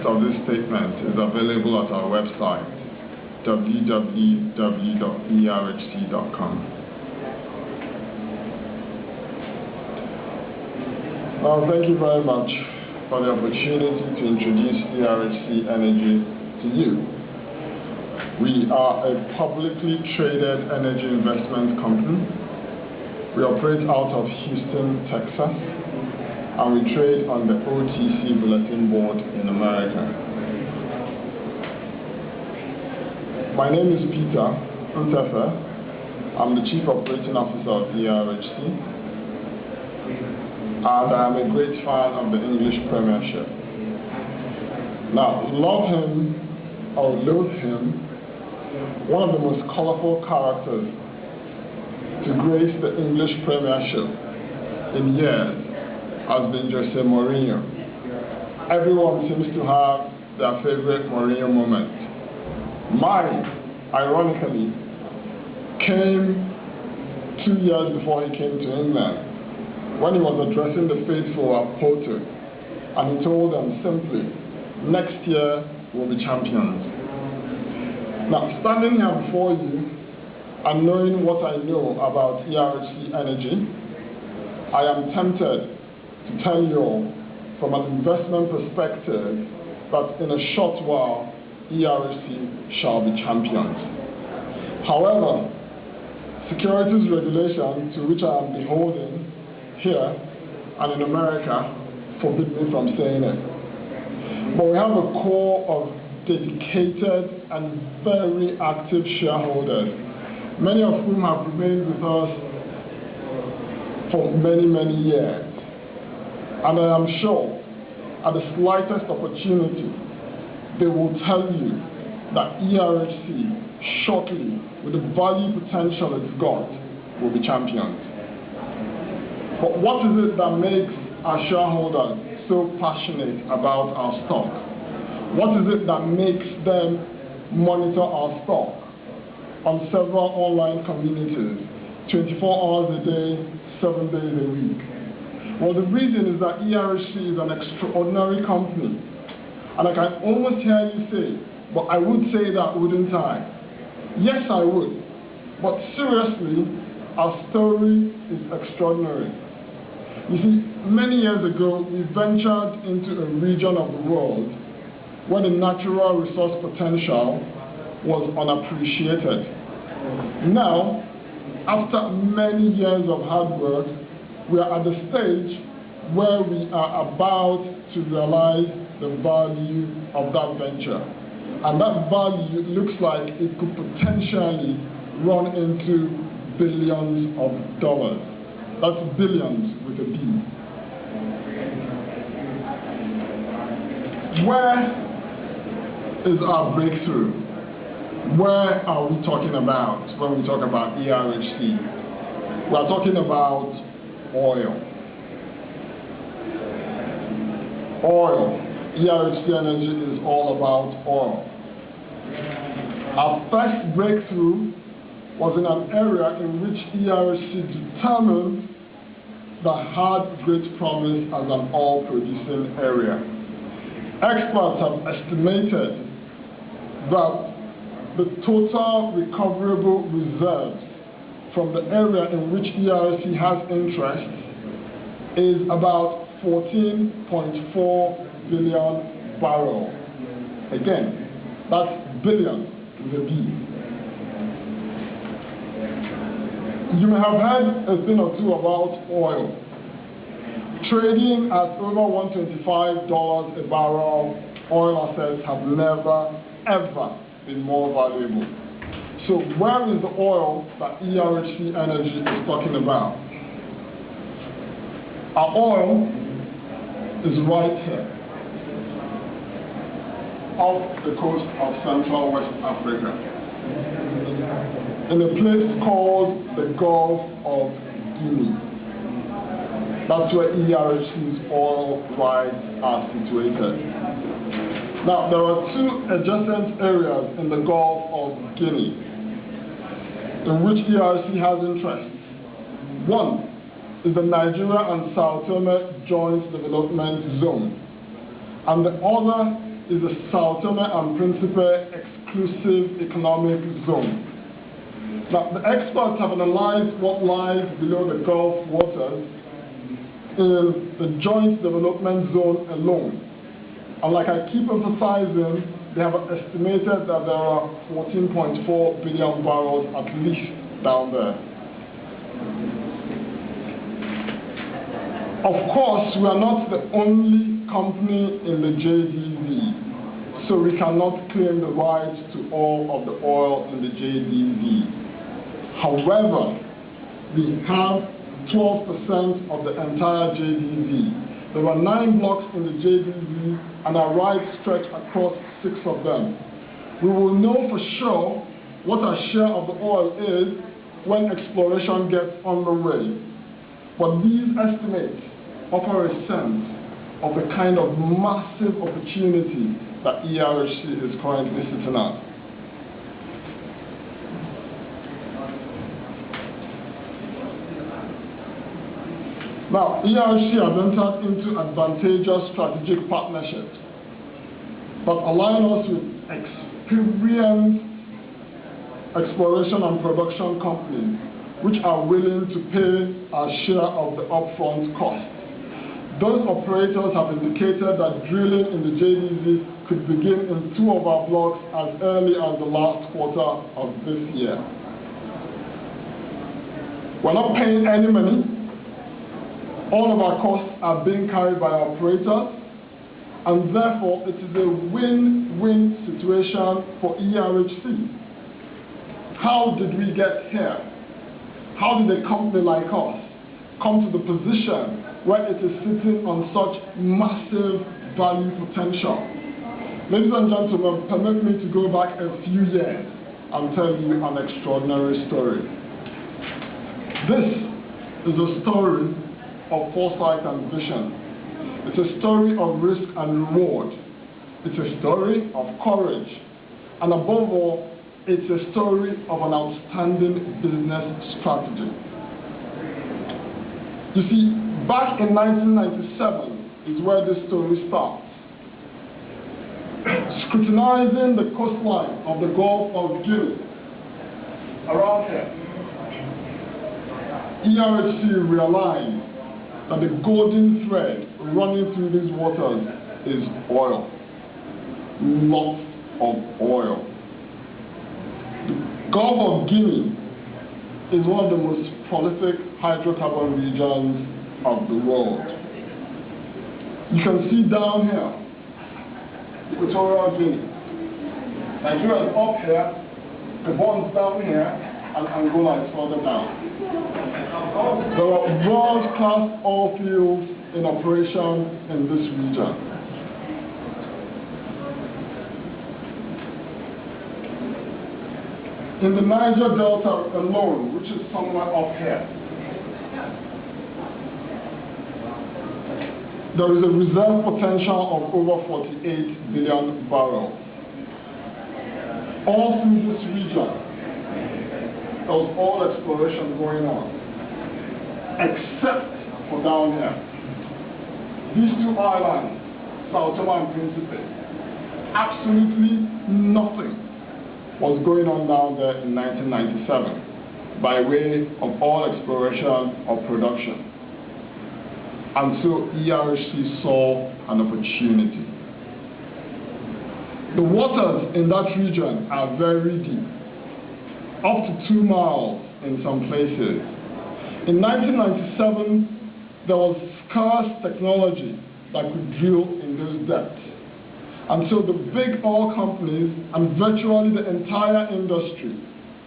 of this statement is available at our website, www.erhc.com. Well, thank you very much for the opportunity to introduce ERHC Energy to you. We are a publicly traded energy investment company. We operate out of Houston, Texas, and we trade on the OTC Bulletin Board in America. My name is Ntephe. I'm the Chief Operating Officer of ERHC, and I'm a great fan of the English Premiership. Now, love him or loathe him, one of the most colorful characters to grace the English Premiership in years has been Jose Mourinho. Everyone seems to have their favorite Mourinho moment. Mine, ironically, came 2 years before he came to England, when he was addressing the faithful at Porto, and he told them simply, next year we'll be champions. Now, standing here before you and knowing what I know about ERHC Energy, I am tempted to tell you all, from an investment perspective, that in a short while, ERHC shall be champions. However, securities regulation to which I am beholden here and in America forbid me from saying it. But we have a core of dedicated and very active shareholders, many of whom have remained with us for many, many years. And I am sure, at the slightest opportunity, they will tell you that ERHC, shortly, with the value potential it's got, will be champions. But what is it that makes our shareholders so passionate about our stock? What is it that makes them monitor our stock on several online communities, 24 hours a day, 7 days a week? Well, the reason is that ERHC is an extraordinary company. And I can almost hear you say, but I would say that, wouldn't I? Yes, I would. But seriously, our story is extraordinary. You see, many years ago, we ventured into a region of the world where the natural resource potential was unappreciated. Now, after many years of hard work, we are at the stage where we are about to realize the value of that venture. And that value looks like it could potentially run into billions of dollars. That's billions with a B. Where is our breakthrough? Where are we talking about when we talk about ERHC? We are talking about oil. Oil. ERHC Energy is all about oil. Our first breakthrough was in an area in which ERHC determined that had great promise as an oil-producing area. Experts have estimated that the total recoverable reserves from the area in which ERHC has interest is about 14.4 billion barrels. Again, that's billion with a B. You may have heard a thing or two about oil. Trading at over $125 a barrel, oil assets have never, ever been more valuable. So where is the oil that ERHC Energy is talking about? Our oil is right here, off the coast of Central West Africa, in a place called the Gulf of Guinea. That's where ERHC's oil rights are situated. Now, there are two adjacent areas in the Gulf of Guinea in which ERHC has interest. One is the Nigeria and Sao Tome Joint Development Zone, and the other is the Sao Tome and Principe Exclusive Economic Zone. Now, the experts have analyzed what lies below the Gulf waters in the Joint Development Zone alone. And like I keep emphasizing, they have estimated that there are 14.4 billion barrels at least down there. Of course, we are not the only company in the JDZ, so we cannot claim the rights to all of the oil in the JDZ. However, we have 12% of the entire JDZ. There are 9 blocks in the JDZ, and our rights stretch across 6 of them. We will know for sure what our share of the oil is when exploration gets underway. But these estimates offer a sense of the kind of massive opportunity that ERHC is currently sitting at. Now, ERHC has entered into advantageous strategic partnerships that align us with experienced exploration and production companies which are willing to pay our share of the upfront cost. Those operators have indicated that drilling in the JDZ could begin in 2 of our blocks as early as the last quarter of this year. We're not paying any money. All of our costs are being carried by our operators, and therefore it is a win-win situation for ERHC. How did we get here? How did a company like us come to the position where it is sitting on such massive value potential? Ladies and gentlemen, permit me to go back a few years and tell you an extraordinary story. This is a story of foresight and vision. It's a story of risk and reward. It's a story of courage. And above all, it's a story of an outstanding business strategy. You see, back in 1997 is where this story starts. Scrutinizing the coastline of the Gulf of Guinea, around here, ERHC realized that the golden thread running through these waters is oil. Lots of oil. The Gulf of Guinea is one of the most prolific hydrocarbon regions of the world. You can see down here, Equatorial Guinea. Nigeria is up here, Gabon is down here, and Angola is further down. There are world-class oil fields in operation in this region. In the Niger Delta alone, which is somewhere up here, there is a reserve potential of over 48 billion barrels. All through this region, there was oil exploration going on, except for down here. These 2 islands, Sao Tome and Principe, absolutely nothing was going on down there in 1997 by way of oil exploration or production. And so ERHC saw an opportunity. The waters in that region are very deep, up to 2 miles in some places. In 1997, there was scarce technology that could drill in those depths. And so the big oil companies and virtually the entire industry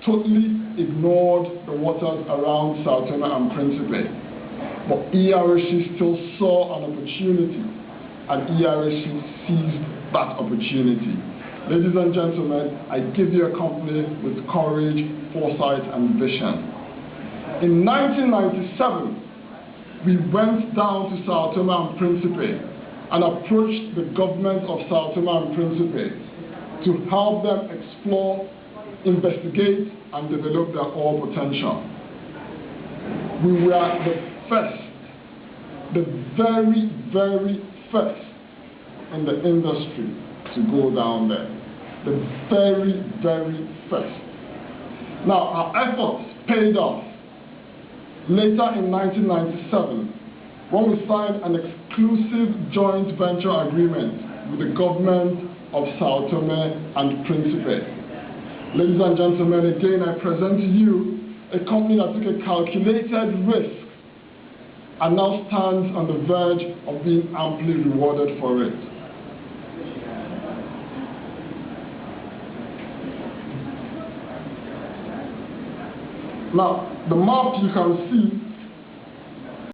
totally ignored the waters around Sao Tome and Principe. But ERHC still saw an opportunity, and ERHC seized that opportunity. Ladies and gentlemen, I give you a company with courage, foresight, and vision. In 1997, we went down to Sao Tome and Principe and approached the government of Sao Tome and Principe to help them explore, investigate, and develop their oil potential. We were the first, the very, very first in the industry to go down there. The very, very first. Now, our efforts paid off later in 1997 when we signed an exclusive joint venture agreement with the government of Sao Tome and Principe. Ladies and gentlemen, again, I present to you a company that took a calculated risk and now stands on the verge of being amply rewarded for it. Now, the map you can see